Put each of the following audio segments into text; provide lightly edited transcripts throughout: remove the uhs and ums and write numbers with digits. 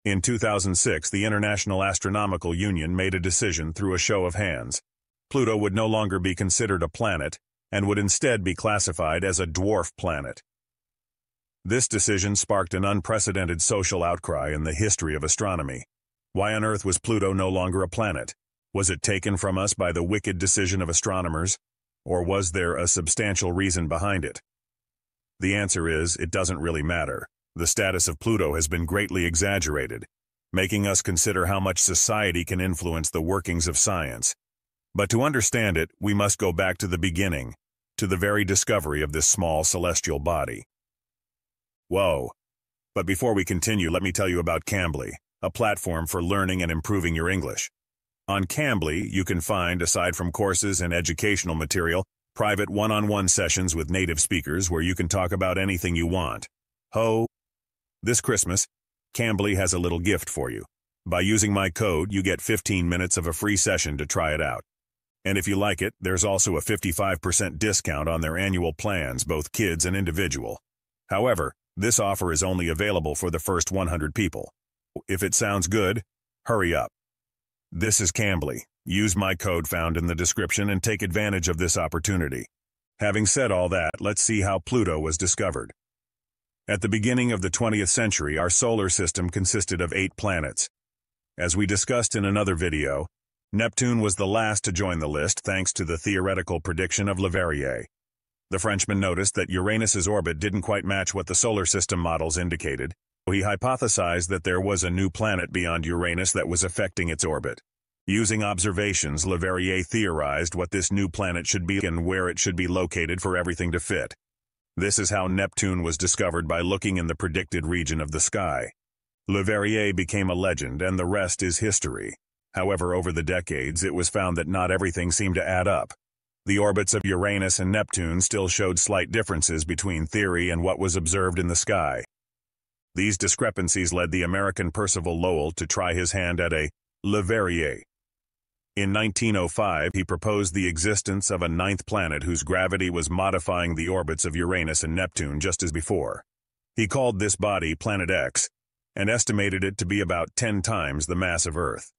In 2006, the International Astronomical Union made a decision through a show of hands. Pluto would no longer be considered a planet, and would instead be classified as a dwarf planet. This decision sparked an unprecedented social outcry in the history of astronomy. Why on earth was Pluto no longer a planet? Was it taken from us by the wicked decision of astronomers? Or was there a substantial reason behind it? The answer is, it doesn't really matter. The status of Pluto has been greatly exaggerated, making us consider how much society can influence the workings of science. But to understand it, we must go back to the beginning, to the very discovery of this small celestial body. Whoa! But before we continue, let me tell you about Cambly, a platform for learning and improving your English. On Cambly, you can find, aside from courses and educational material, private one-on-one sessions with native speakers where you can talk about anything you want. This Christmas, Cambly has a little gift for you. By using my code, you get 15 minutes of a free session to try it out. And if you like it, there's also a 55% discount on their annual plans, both kids and individual. However, this offer is only available for the first 100 people. If it sounds good, hurry up. This is Cambly. Use my code found in the description and take advantage of this opportunity. Having said all that, let's see how Pluto was discovered. At the beginning of the 20th century, our solar system consisted of 8 planets. As we discussed in another video, Neptune was the last to join the list thanks to the theoretical prediction of Leverrier. The Frenchman noticed that Uranus's orbit didn't quite match what the solar system models indicated, so he hypothesized that there was a new planet beyond Uranus that was affecting its orbit. Using observations, Leverrier theorized what this new planet should be and where it should be located for everything to fit. This is how Neptune was discovered, by looking in the predicted region of the sky. Leverrier became a legend, and the rest is history. However, over the decades, it was found that not everything seemed to add up. The orbits of Uranus and Neptune still showed slight differences between theory and what was observed in the sky. These discrepancies led the American Percival Lowell to try his hand at a Leverrier. In 1905, he proposed the existence of a 9th planet whose gravity was modifying the orbits of Uranus and Neptune just as before. He called this body Planet X, and estimated it to be about 10 times the mass of Earth.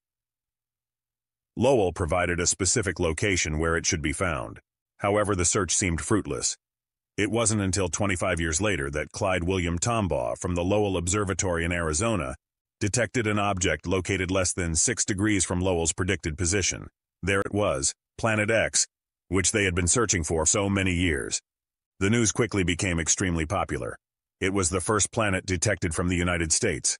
Lowell provided a specific location where it should be found. However, the search seemed fruitless. It wasn't until 25 years later that Clyde Tombaugh from the Lowell Observatory in Arizona detected an object located less than 6 degrees from Lowell's predicted position. There it was, Planet X, which they had been searching for so many years. The news quickly became extremely popular. It was the first planet detected from the United States.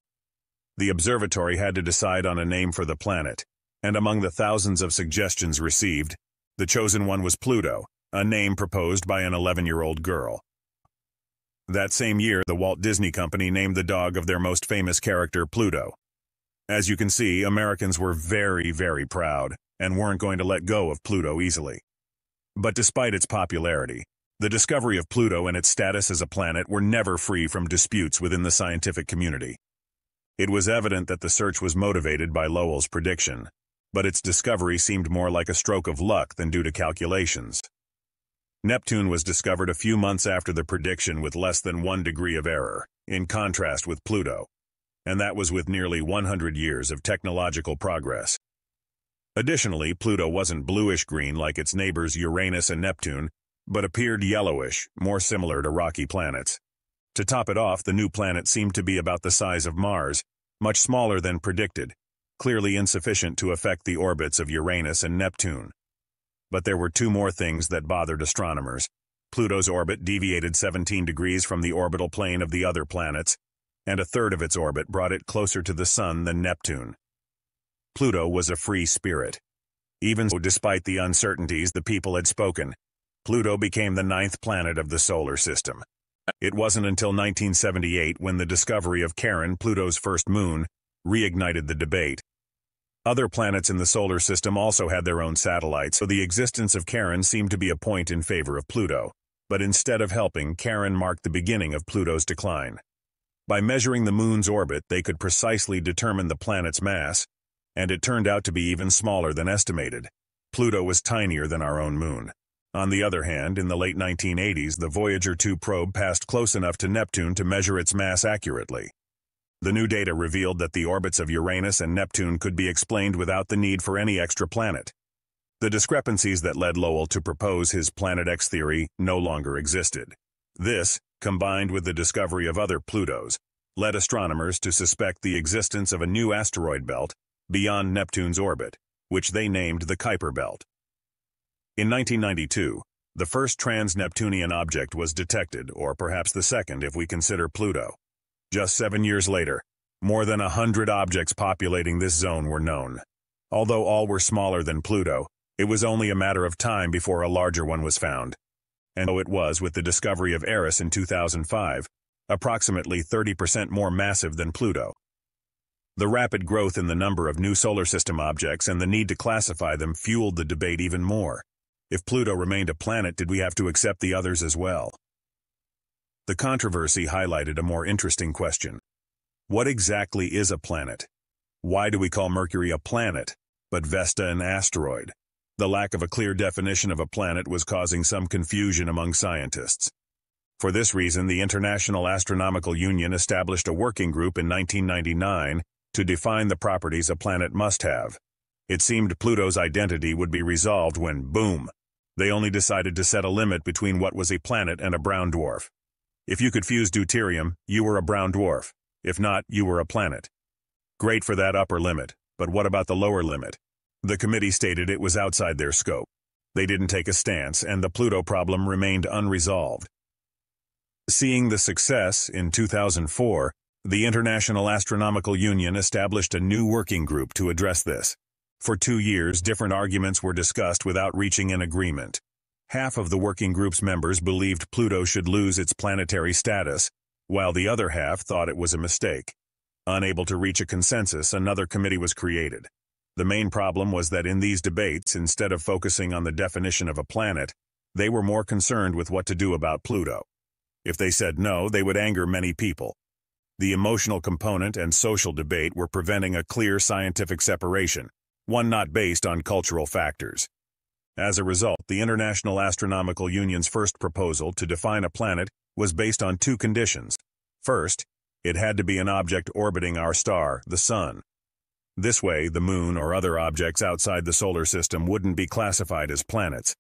The observatory had to decide on a name for the planet, and among the thousands of suggestions received, the chosen one was Pluto, a name proposed by an 11-year-old girl. That same year, the Walt Disney Company named the dog of their most famous character Pluto. As you can see, Americans were very, very proud, and weren't going to let go of Pluto easily. But despite its popularity, the discovery of Pluto and its status as a planet were never free from disputes within the scientific community. It was evident that the search was motivated by Lowell's prediction, but its discovery seemed more like a stroke of luck than due to calculations. Neptune was discovered a few months after the prediction with less than 1 degree of error, in contrast with Pluto, and that was with nearly 100 years of technological progress. Additionally, Pluto wasn't bluish-green like its neighbors Uranus and Neptune, but appeared yellowish, more similar to rocky planets. To top it off, the new planet seemed to be about the size of Mars, much smaller than predicted, clearly insufficient to affect the orbits of Uranus and Neptune. But there were 2 more things that bothered astronomers. Pluto's orbit deviated 17 degrees from the orbital plane of the other planets, and a third of its orbit brought it closer to the Sun than Neptune. Pluto was a free spirit. Even so, despite the uncertainties the people had spoken, Pluto became the 9th planet of the solar system. It wasn't until 1978 when the discovery of Charon, Pluto's first moon, reignited the debate. Other planets in the solar system also had their own satellites, so the existence of Charon seemed to be a point in favor of Pluto. But instead of helping, Charon marked the beginning of Pluto's decline. By measuring the moon's orbit, they could precisely determine the planet's mass, and it turned out to be even smaller than estimated. Pluto was tinier than our own moon. On the other hand, in the late 1980s, the Voyager 2 probe passed close enough to Neptune to measure its mass accurately. The new data revealed that the orbits of Uranus and Neptune could be explained without the need for any extra planet. The discrepancies that led Lowell to propose his Planet X theory no longer existed. This, combined with the discovery of other Plutos, led astronomers to suspect the existence of a new asteroid belt beyond Neptune's orbit, which they named the Kuiper Belt. In 1992, the first trans-Neptunian object was detected, or perhaps the second if we consider Pluto. Just 7 years later, more than 100 objects populating this zone were known. Although all were smaller than Pluto, it was only a matter of time before a larger one was found. And so it was with the discovery of Eris in 2005, approximately 30% more massive than Pluto. The rapid growth in the number of new solar system objects and the need to classify them fueled the debate even more. If Pluto remained a planet, did we have to accept the others as well? The controversy highlighted a more interesting question. What exactly is a planet? Why do we call Mercury a planet, but Vesta an asteroid? The lack of a clear definition of a planet was causing some confusion among scientists. For this reason, the International Astronomical Union established a working group in 1999 to define the properties a planet must have. It seemed Pluto's identity would be resolved when, boom, they only decided to set a limit between what was a planet and a brown dwarf. If you could fuse deuterium, you were a brown dwarf. If not, you were a planet. Great for that upper limit, but what about the lower limit? The committee stated it was outside their scope. They didn't take a stance, and the Pluto problem remained unresolved. Seeing the success, in 2004, the International Astronomical Union established a new working group to address this. For 2 years, different arguments were discussed without reaching an agreement. Half of the working group's members believed Pluto should lose its planetary status, while the other half thought it was a mistake. Unable to reach a consensus, another committee was created. The main problem was that in these debates, instead of focusing on the definition of a planet, they were more concerned with what to do about Pluto. If they said no, they would anger many people. The emotional component and social debate were preventing a clear scientific separation, one not based on cultural factors. As a result, the International Astronomical Union's first proposal to define a planet was based on 2 conditions. First, it had to be an object orbiting our star, the Sun. This way, the Moon or other objects outside the solar system wouldn't be classified as planets.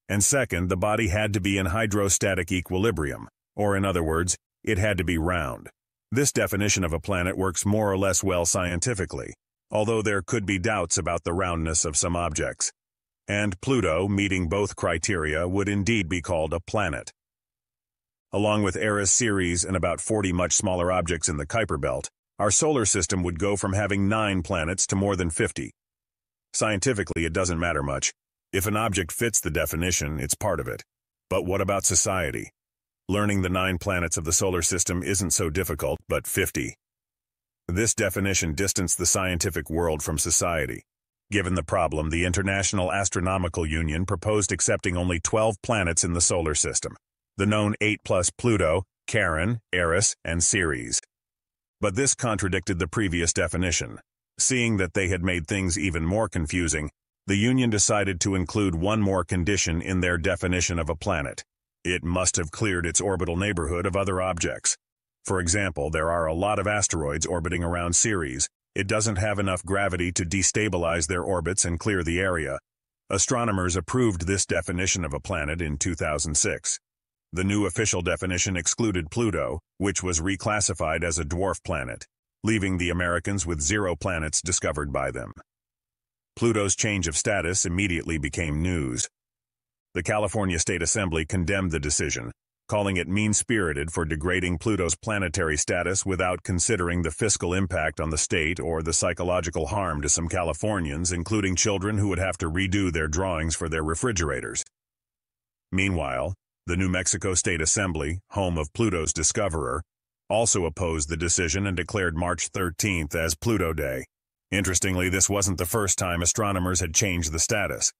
And second, the body had to be in hydrostatic equilibrium, or in other words, it had to be round. This definition of a planet works more or less well scientifically, although there could be doubts about the roundness of some objects. And Pluto, meeting both criteria, would indeed be called a planet. Along with Eris, Ceres, and about 40 much smaller objects in the Kuiper Belt, our solar system would go from having 9 planets to more than 50. Scientifically, it doesn't matter much. If an object fits the definition, it's part of it. But what about society? Learning the 9 planets of the solar system isn't so difficult, but 50. This definition distanced the scientific world from society. Given the problem, the International Astronomical Union proposed accepting only 12 planets in the solar system, the known 8 plus Pluto, Charon, Eris, and Ceres. But this contradicted the previous definition. Seeing that they had made things even more confusing, the Union decided to include one more condition in their definition of a planet. It must have cleared its orbital neighborhood of other objects. For example, there are a lot of asteroids orbiting around Ceres. It doesn't have enough gravity to destabilize their orbits and clear the area. Astronomers approved this definition of a planet in 2006. The new official definition excluded Pluto, which was reclassified as a dwarf planet, leaving the Americans with 0 planets discovered by them. Pluto's change of status immediately became news. The California State Assembly condemned the decision, calling it mean-spirited for degrading Pluto's planetary status without considering the fiscal impact on the state or the psychological harm to some Californians, including children who would have to redo their drawings for their refrigerators. Meanwhile, the New Mexico State Assembly, home of Pluto's discoverer, also opposed the decision and declared March 13th as Pluto Day. Interestingly, this wasn't the first time astronomers had changed the status.